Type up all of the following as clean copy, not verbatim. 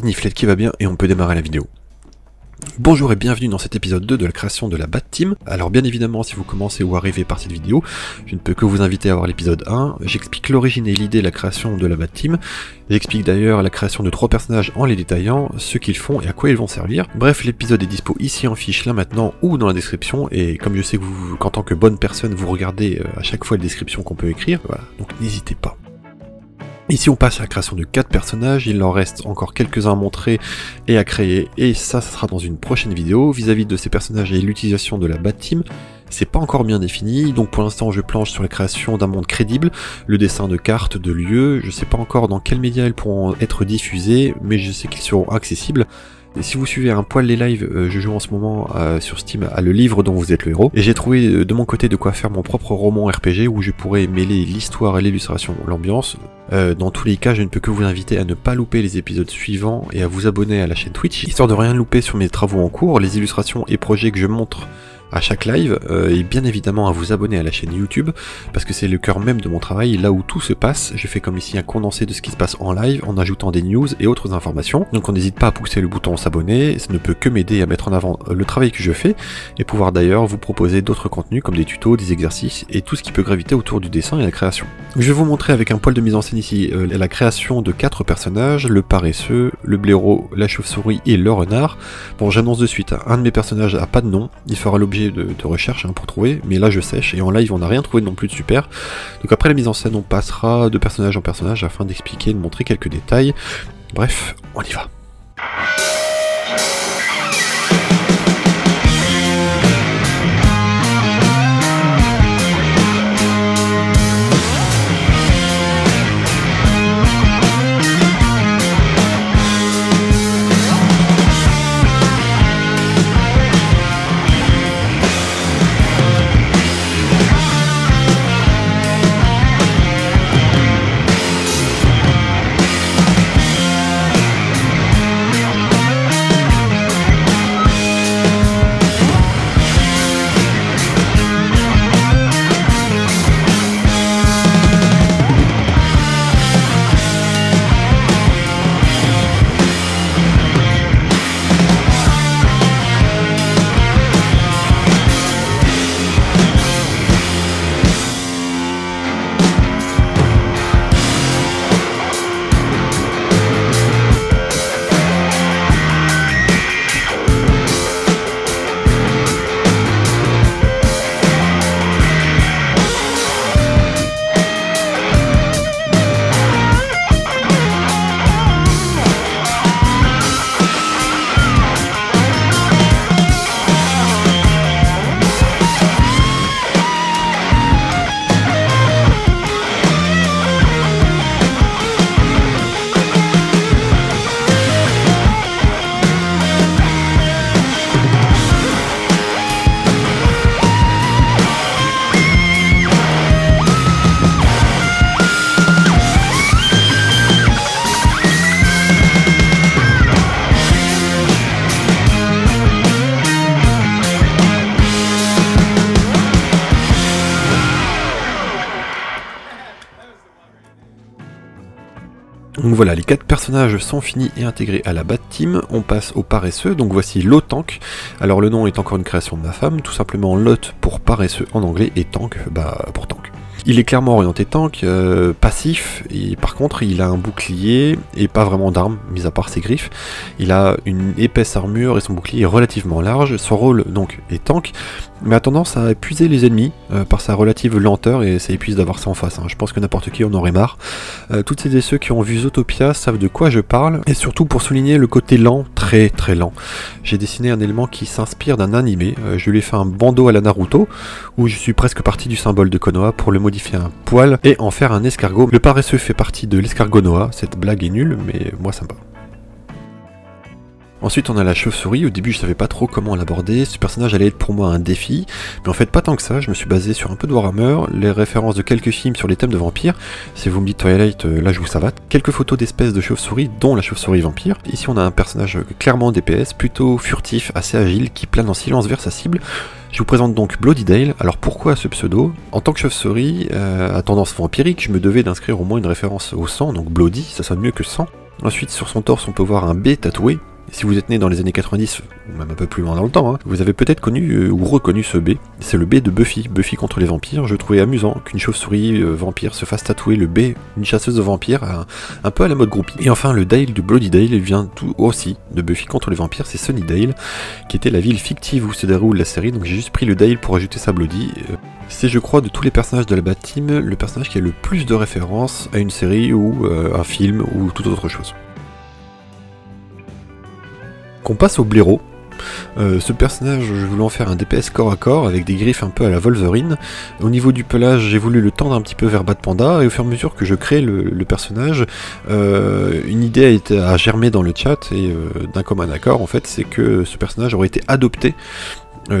parti, Niflette qui va bien et on peut démarrer la vidéo. Bonjour et bienvenue dans cet épisode 2 de la création de la Bat Team. Alors bien évidemment, si vous commencez ou arrivez par cette vidéo, je ne peux que vous inviter à voir l'épisode 1. J'explique l'origine et l'idée de la création de la Bat Team. J'explique d'ailleurs la création de 3 personnages en les détaillant, ce qu'ils font et à quoi ils vont servir. Bref, l'épisode est dispo ici en fiche, là maintenant, ou dans la description. Et comme je sais que vous, qu'en tant que bonne personne, vous regardez à chaque fois les descriptions qu'on peut écrire, voilà, donc n'hésitez pas. Ici on passe à la création de 4 personnages, il en reste encore quelques-uns à montrer et à créer, et ça sera dans une prochaine vidéo. Vis-à-vis de ces personnages et l'utilisation de la Bat Team, c'est pas encore bien défini, donc pour l'instant je planche sur la création d'un monde crédible, le dessin de cartes, de lieux, je sais pas encore dans quels médias elles pourront être diffusées, mais je sais qu'ils seront accessibles. Et si vous suivez un poil les lives, je joue en ce moment sur Steam à le livre dont vous êtes le héros. Et j'ai trouvé de mon côté de quoi faire mon propre roman RPG où je pourrais mêler l'histoire et l'illustration, l'ambiance. Dans tous les cas, je ne peux que vous inviter à ne pas louper les épisodes suivants et à vous abonner à la chaîne Twitch, histoire de rien louper sur mes travaux en cours, les illustrations et projets que je montre à chaque live, et bien évidemment à vous abonner à la chaîne YouTube, parce que c'est le cœur même de mon travail, là où tout se passe. Je fais comme ici un condensé de ce qui se passe en live, en ajoutant des news et autres informations, donc on n'hésite pas à pousser le bouton s'abonner, ça ne peut que m'aider à mettre en avant le travail que je fais, et pouvoir d'ailleurs vous proposer d'autres contenus comme des tutos, des exercices, et tout ce qui peut graviter autour du dessin et la création. Je vais vous montrer avec un poil de mise en scène ici la création de 4 personnages, le paresseux, le blaireau, la chauve-souris et le renard. Bon, j'annonce de suite, un de mes personnages a pas de nom, il fera l'objet de recherche pour trouver, mais là je sèche et en live on n'a rien trouvé non plus de super. Donc après la mise en scène on passera de personnage en personnage afin d'expliquer et de montrer quelques détails. Bref, on y va. Donc voilà, les 4 personnages sont finis et intégrés à la Bat Team. On passe au paresseux, donc voici Lotank. Alors le nom est encore une création de ma femme, tout simplement Lot pour paresseux en anglais et Tank pour tank. Il est clairement orienté tank, passif, et par contre il a un bouclier et pas vraiment d'arme, mis à part ses griffes. Il a une épaisse armure et son bouclier est relativement large. Son rôle donc est tank, mais a tendance à épuiser les ennemis par sa relative lenteur, et ça épuise d'avoir ça en face. Je pense que n'importe qui en aurait marre. Toutes celles et ceux qui ont vu Zootopia savent de quoi je parle, et surtout pour souligner le côté lent, très très lent. J'ai dessiné un élément qui s'inspire d'un animé, je lui ai fait un bandeau à la Naruto, où je suis presque parti du symbole de Konoha pour le modifier un poil et en faire un escargot. Le paresseux fait partie de l'escargot Noah, cette blague est nulle, mais moi ça me va. Ensuite on a la chauve-souris. Au début je savais pas trop comment l'aborder, ce personnage allait être pour moi un défi, mais en fait pas tant que ça. Je me suis basé sur un peu de Warhammer, les références de quelques films sur les thèmes de vampires. Si vous me dites Twilight, là je vous savate. Quelques photos d'espèces de chauve-souris, dont la chauve-souris vampire. Ici on a un personnage clairement DPS, plutôt furtif, assez agile, qui plane en silence vers sa cible. Je vous présente donc Bloodydale. Alors pourquoi ce pseudo? En tant que chauve-souris à tendance vampirique, je me devais d'inscrire au moins une référence au sang, donc Bloody, ça sonne mieux que sang. Ensuite, sur son torse, on peut voir un B tatoué. Si vous êtes né dans les années 90, ou même un peu plus loin dans le temps, vous avez peut-être connu ou reconnu ce B. C'est le B de Buffy, Buffy contre les vampires. Je trouvais amusant qu'une chauve-souris vampire se fasse tatouer le B, une chasseuse de vampires, un peu à la mode groupie. Et enfin, le Dale de Bloody Dale vient tout aussi de Buffy contre les vampires, c'est Sunnydale, qui était la ville fictive où se déroule la série, donc j'ai juste pris le Dale pour ajouter ça à Bloody. C'est, je crois, de tous les personnages de la Bat-Team, le personnage qui a le plus de références à une série ou un film ou toute autre chose. Qu'on passe au blaireau. Ce personnage, je voulais en faire un DPS corps à corps avec des griffes un peu à la Wolverine. Au niveau du pelage, j'ai voulu le tendre un petit peu vers Bat Panda, et au fur et à mesure que je crée le personnage, une idée a germé dans le chat, et d'un commun accord en fait, c'est que ce personnage aurait été adopté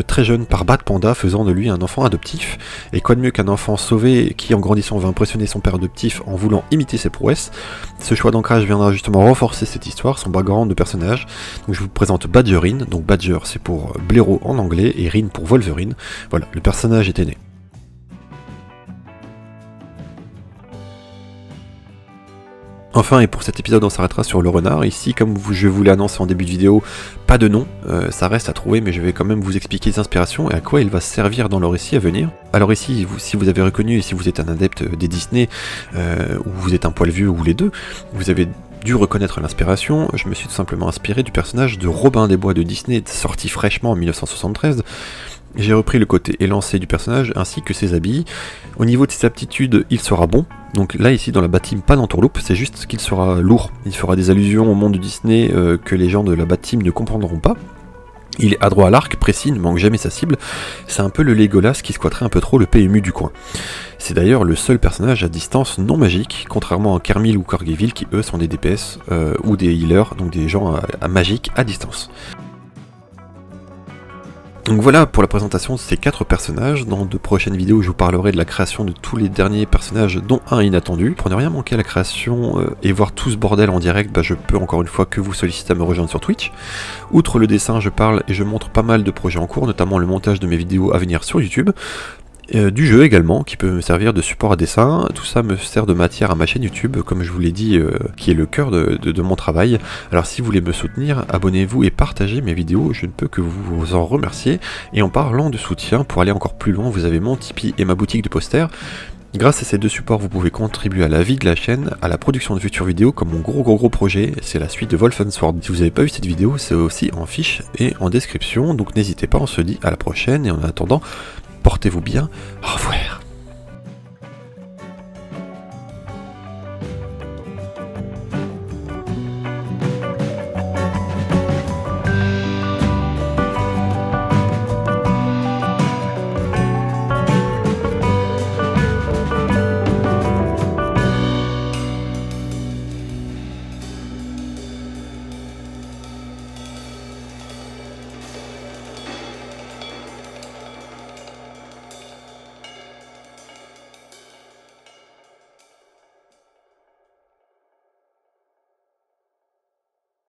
très jeune par Bat Panda, faisant de lui un enfant adoptif. Et quoi de mieux qu'un enfant sauvé qui en grandissant va impressionner son père adoptif en voulant imiter ses prouesses. Ce choix d'ancrage viendra justement renforcer cette histoire, son background de personnage. Donc je vous présente Badgerine, donc Badger c'est pour blaireau en anglais et Rin pour Wolverine. Voilà, le personnage était né. Enfin, et pour cet épisode, on s'arrêtera sur le renard. Ici, comme je vous l'ai annoncé en début de vidéo, pas de nom, ça reste à trouver, mais je vais quand même vous expliquer les inspirations et à quoi il va servir dans le récit à venir. Alors ici, si vous avez reconnu, et si vous êtes un adepte des Disney, ou vous êtes un poil vieux, ou les deux, vous avez dû reconnaître l'inspiration. Je me suis tout simplement inspiré du personnage de Robin des Bois de Disney, sorti fraîchement en 1973. J'ai repris le côté élancé du personnage ainsi que ses habits. Au niveau de ses aptitudes, il sera bon. Donc là, ici, dans la Bat-Team, pas d'entourloupe, c'est juste qu'il sera lourd. Il fera des allusions au monde de Disney que les gens de la Bat-Team ne comprendront pas. Il est adroit à l'arc, précis, ne manque jamais sa cible. C'est un peu le Legolas qui squatterait un peu trop le PMU du coin. C'est d'ailleurs le seul personnage à distance non magique, contrairement à Carmille ou Corgeville qui eux sont des DPS ou des healers, donc des gens magiques à distance. Donc voilà pour la présentation de ces 4 personnages. Dans de prochaines vidéos, je vous parlerai de la création de tous les derniers personnages, dont un inattendu. Pour ne rien manquer à la création et voir tout ce bordel en direct, je peux encore une fois que vous solliciter à me rejoindre sur Twitch. Outre le dessin, je parle et je montre pas mal de projets en cours, notamment le montage de mes vidéos à venir sur YouTube. Du jeu également, qui peut me servir de support à dessin. Tout ça me sert de matière à ma chaîne YouTube, comme je vous l'ai dit, qui est le cœur de mon travail. Alors si vous voulez me soutenir, abonnez-vous et partagez mes vidéos, je ne peux que vous en remercier. Et en parlant de soutien, pour aller encore plus loin, vous avez mon Tipeee et ma boutique de posters. Grâce à ces deux supports, vous pouvez contribuer à la vie de la chaîne, à la production de futures vidéos, comme mon gros projet, c'est la suite de Wolfensword. Si vous n'avez pas vu cette vidéo, c'est aussi en fiche et en description, donc n'hésitez pas, on se dit à la prochaine, et en attendant, portez-vous bien, au revoir.